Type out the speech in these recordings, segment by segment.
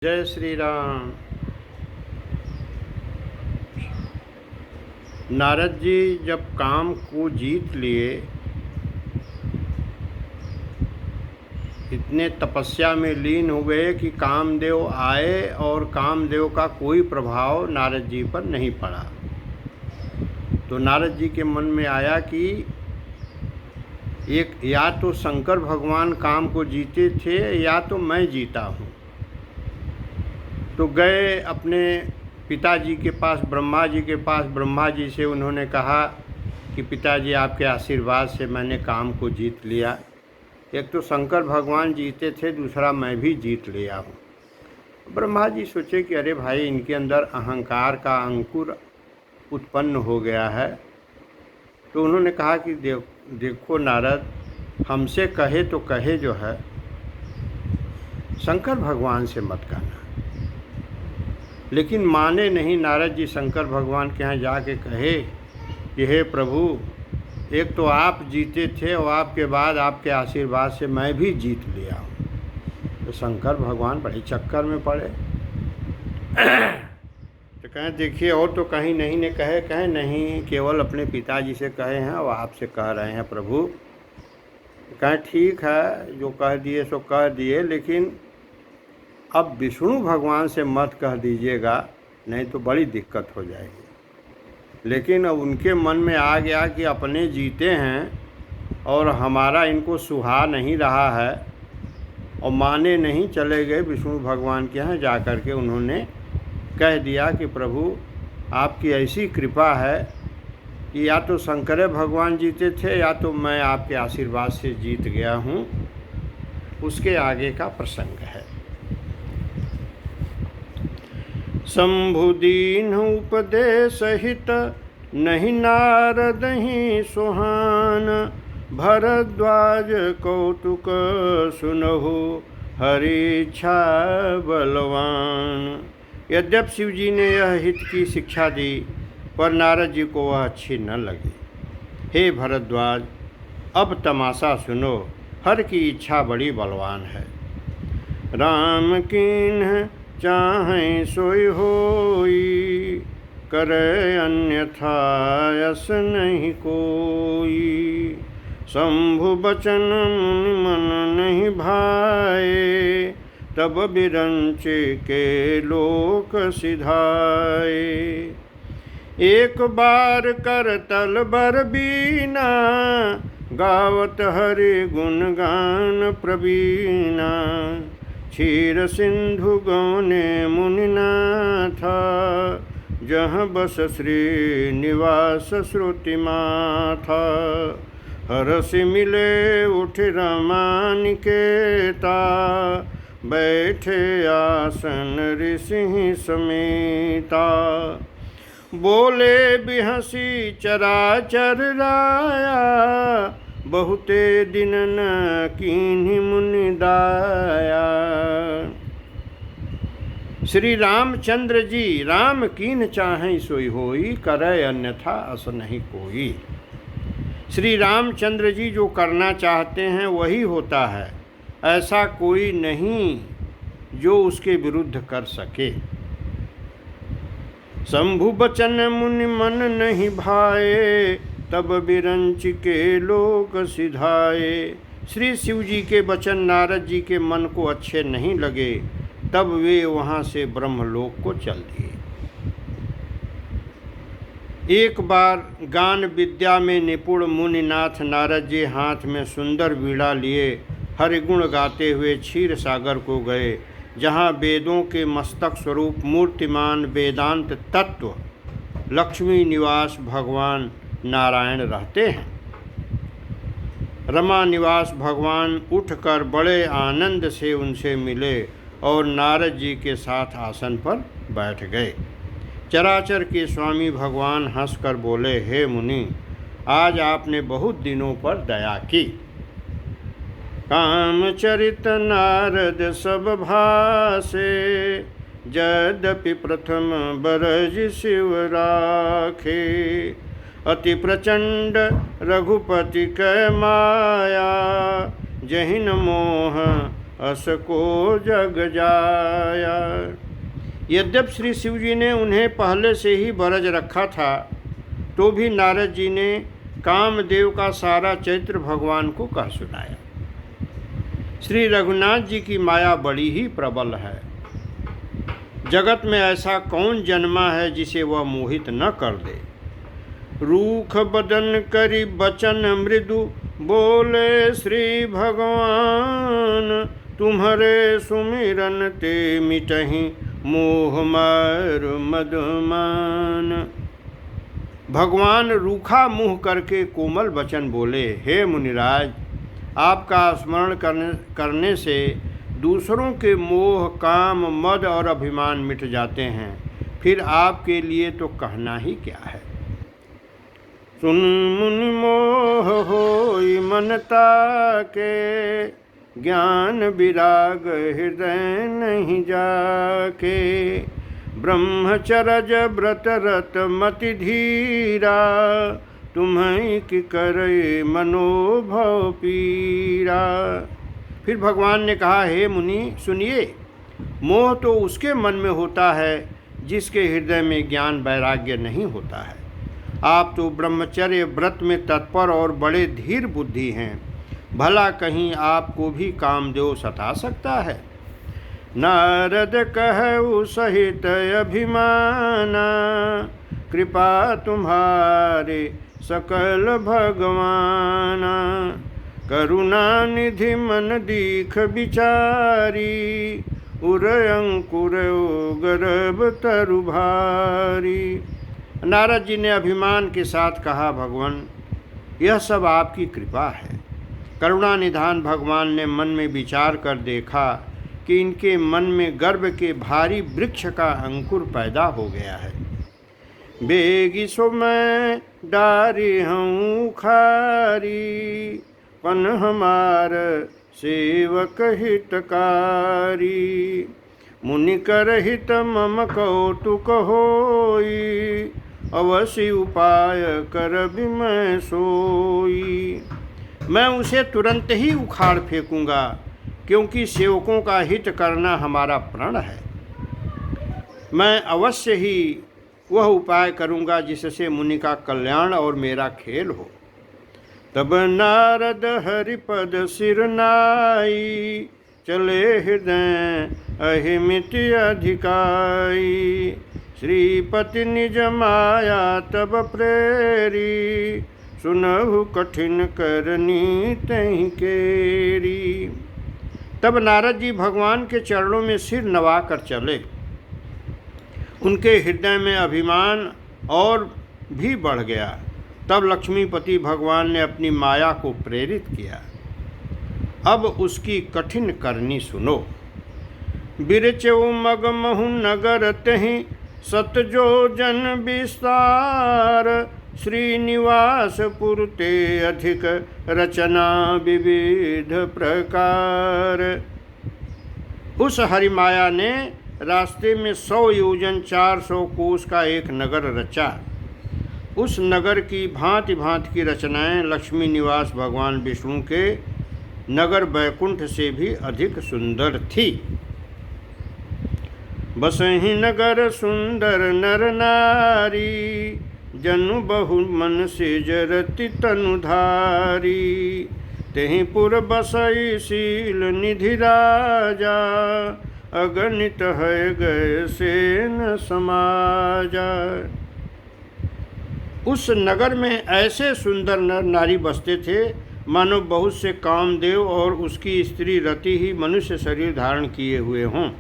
जय श्री राम। नारद जी जब काम को जीत लिए, इतने तपस्या में लीन हो गए कि कामदेव आए और कामदेव का कोई प्रभाव नारद जी पर नहीं पड़ा। तो नारद जी के मन में आया कि एक या तो शंकर भगवान काम को जीते थे या तो मैं जीता हूँ। तो गए अपने पिताजी के पास, ब्रह्मा जी के पास। ब्रह्मा जी से उन्होंने कहा कि पिताजी आपके आशीर्वाद से मैंने काम को जीत लिया। एक तो शंकर भगवान जीते थे, दूसरा मैं भी जीत लिया हूँ। ब्रह्मा जी सोचे कि अरे भाई, इनके अंदर अहंकार का अंकुर उत्पन्न हो गया है। तो उन्होंने कहा कि देखो नारद, हमसे कहे तो कहे जो है, शंकर भगवान से मत कहना। लेकिन माने नहीं नारद जी। शंकर भगवान के यहाँ जाके कहे कि हे प्रभु, एक तो आप जीते थे और आपके बाद आपके आशीर्वाद से मैं भी जीत लिया हूँ। तो शंकर भगवान बड़े चक्कर में पड़े। तो कहें देखिए, और तो कहीं नहीं ने कहे नहीं, केवल अपने पिताजी से कहे हैं और आपसे कह रहे हैं प्रभु। कहें ठीक है, जो कह दिए सो कह दिए, लेकिन अब विष्णु भगवान से मत कह दीजिएगा, नहीं तो बड़ी दिक्कत हो जाएगी। लेकिन अब उनके मन में आ गया कि अपने जीते हैं और हमारा इनको सुहा नहीं रहा है, और माने नहीं, चले गए विष्णु भगवान के यहाँ। जा कर के उन्होंने कह दिया कि प्रभु, आपकी ऐसी कृपा है कि या तो शंकर भगवान जीते थे या तो मैं आपके आशीर्वाद से जीत गया हूँ। उसके आगे का प्रसंग है। शंभुदीन उपदेश हित, नहीं नारद ही सुहान। भरद्वाज कौतुक सुनहु, हरिच्छा बलवान। यद्यपि शिव जी ने यह हित की शिक्षा दी, पर नारद जी को वह अच्छी न लगी। हे भरद्वाज, अब तमाशा सुनो, हर की इच्छा बड़ी बलवान है। राम कीन्ह चाहें सोई होई, करे अन्यथा यस नहीं कोई। शंभु बचन मन नहीं भाए, तब बिरंच के लोक सिधाए। एक बार कर तल बर बीना, गावत हरि गुण गान प्रवीणा। क्षीर सिंधु गौने मुनिनाथा, जहाँ बस श्री निवास श्रुति माथा। हरसि मिले उठ रमानिकेता, बैठे आसन ऋषि समेता। बोले बिहसी चराचर राया, बहुते दिन न कीन्ही मुनि दाया। श्री रामचंद्र जी, राम कीन चाहें सोई होई, करे अन्यथा अस नहीं कोई। श्री रामचंद्र जी जो करना चाहते हैं वही होता है, ऐसा कोई नहीं जो उसके विरुद्ध कर सके। शंभु बचन मुनि मन नहीं भाए, तब बिरंच के लोक सिधाए। श्री शिव जी के वचन नारद जी के मन को अच्छे नहीं लगे, तब वे वहाँ से ब्रह्मलोक को चल दिए। एक बार गान विद्या में निपुण मुनिनाथ नारद जी हाथ में सुंदर वीणा लिए हरिगुण गाते हुए क्षीर सागर को गए, जहाँ वेदों के मस्तक स्वरूप मूर्तिमान वेदांत तत्व लक्ष्मी निवास भगवान नारायण रहते हैं। रमा निवास भगवान उठकर बड़े आनंद से उनसे मिले और नारद जी के साथ आसन पर बैठ गए। चराचर के स्वामी भगवान हंसकर बोले, हे मुनि, आज आपने बहुत दिनों पर दया की। कामचरित नारद सब भासे, यद्यपि प्रथम बरज शिव राखे। अति प्रचंड रघुपति कै माया, जहिन मोह अस को जग जाया। यद्यपि श्री शिव जी ने उन्हें पहले से ही बरज रखा था, तो भी नारद जी ने कामदेव का सारा चरित्र भगवान को कह सुनाया। श्री रघुनाथ जी की माया बड़ी ही प्रबल है। जगत में ऐसा कौन जन्मा है जिसे वह मोहित न कर दे। रूख बदन करी बचन मृदु, बोले श्री भगवान, तुम्हारे सुमिरन ते मिटहि मोह मार मदमान। भगवान रूखा मुँह करके कोमल वचन बोले, हे मुनिराज, आपका स्मरण करने से दूसरों के मोह, काम, मद और अभिमान मिट जाते हैं, फिर आपके लिए तो कहना ही क्या है। सुन मुनि मोह होई मनता के, ज्ञान विराग हृदय नहीं जाके। ब्रह्मचर्य व्रत रत मति धीरा, तुम्हें कि करे मनोभव पीरा। फिर भगवान ने कहा, हे मुनि सुनिए, मोह तो उसके मन में होता है जिसके हृदय में ज्ञान वैराग्य नहीं होता है। आप तो ब्रह्मचर्य व्रत में तत्पर और बड़े धीर बुद्धि हैं, भला कहीं आपको भी कामदेव सता सकता है। नारद कहु सहित अभिमाना, कृपा तुम्हारे सकल भगवाना। करुणा निधि मन दीख विचारी, उर अंकुर गर्भ तरु भारी। नारद जी ने अभिमान के साथ कहा, भगवान यह सब आपकी कृपा है। करुणा निधान भगवान ने मन में विचार कर देखा कि इनके मन में गर्भ के भारी वृक्ष का अंकुर पैदा हो गया है। बेगी सो मैं डारी हूँ खारी, पन हमार सेवक हितकारी। मुनि कर हित मम कौतुक होई, अवश्य उपाय कर मैं सोई। मैं उसे तुरंत ही उखाड़ फेंकूंगा, क्योंकि सेवकों का हित करना हमारा प्रण है। मैं अवश्य ही वह उपाय करूंगा जिससे मुनि का कल्याण और मेरा खेल हो। तब नारद हरिपद सिर नाई, चले हृदय अहिमित अधिकाई। श्रीपति निज माया तब प्रेरी, सुनहु कठिन करनी तहि केरी। तब नारद जी भगवान के चरणों में सिर नवा कर चले। उनके हृदय में अभिमान और भी बढ़ गया। तब लक्ष्मीपति भगवान ने अपनी माया को प्रेरित किया। अब उसकी कठिन करनी सुनो। बिरचौ मग महु नगर तहि, सतजो जन विस्तार। श्रीनिवास पुरते अधिक रचना विविध प्रकार। उस हरिमाया ने रास्ते में 100 योजन 400 कोस का एक नगर रचा। उस नगर की भांति भांति की रचनाएं लक्ष्मी निवास भगवान विष्णु के नगर बैकुंठ से भी अधिक सुंदर थी। बसहि नगर सुंदर नर नारी, जनु बहु मन से जरति तनुधारी। तेहि पुर बसई शील निधि राजा, अगणित है गए से न समाजा। उस नगर में ऐसे सुंदर नर नारी बसते थे मानो बहुत से कामदेव और उसकी स्त्री रति ही मनुष्य शरीर धारण किए हुए हों।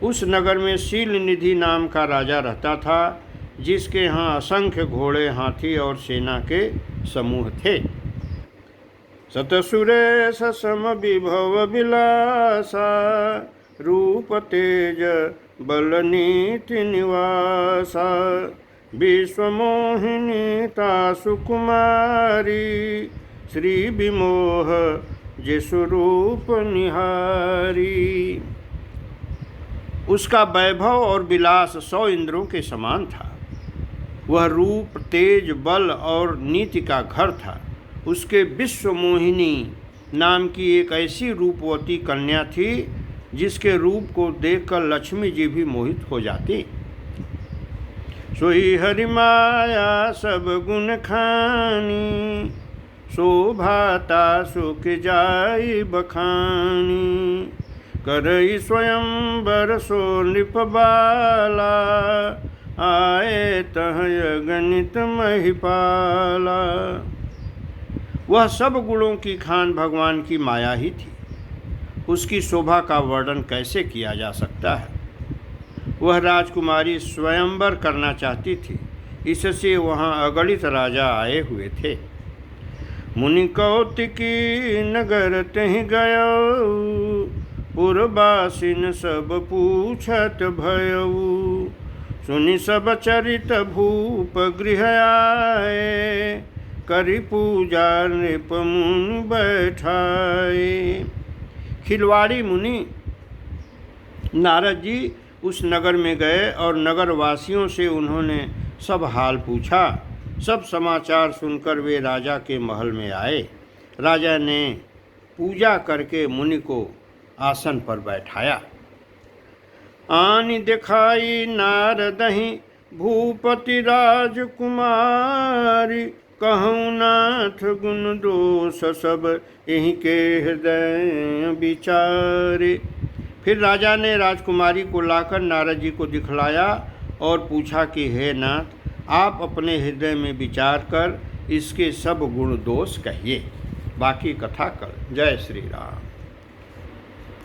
उस नगर में शील निधि नाम का राजा रहता था, जिसके यहाँ असंख्य घोड़े, हाथी और सेना के समूह थे। सतसुरेश सम विभव विलासा, रूप तेज बल नीति निवासा। विश्वमोहिनीता सुकुमारी, श्री विमोह जिसु रूप निहारी। उसका वैभव और विलास 100 इंद्रों के समान था। वह रूप, तेज, बल और नीति का घर था। उसके विश्व मोहिनी नाम की एक ऐसी रूपवती कन्या थी जिसके रूप को देखकर लक्ष्मी जी भी मोहित हो जाती। सोई हरि माया सब गुण खानी, शोभाता सुख जाई बखानी। करई स्वयंवर सो नृप बाला, आए तह गणित महिपाला। वह सब गुणों की खान भगवान की माया ही थी। उसकी शोभा का वर्णन कैसे किया जा सकता है। वह राजकुमारी स्वयंवर करना चाहती थी, इससे वहाँ अगणित राजा आए हुए थे। मुनि कौतिकी नगर तहि गयो, पुरबासिन सब पूछत भयऊ। सुनि सब चरित भूप गृह आए, करि पूजा नृप मुनि बैठाए। खिलवाड़ी मुनि नारद जी उस नगर में गए और नगर वासियों से उन्होंने सब हाल पूछा। सब समाचार सुनकर वे राजा के महल में आए। राजा ने पूजा करके मुनि को आसन पर बैठाया। आनि दिखाई नारदहि भूपति राजकुमारी, कहूँ नाथ गुण दोष सब यहीं के हृदय विचारे। फिर राजा ने राजकुमारी को लाकर नारद जी को दिखलाया और पूछा कि हे नाथ, आप अपने हृदय में विचार कर इसके सब गुण दोष कहिए। बाकी कथा कल। जय श्री राम।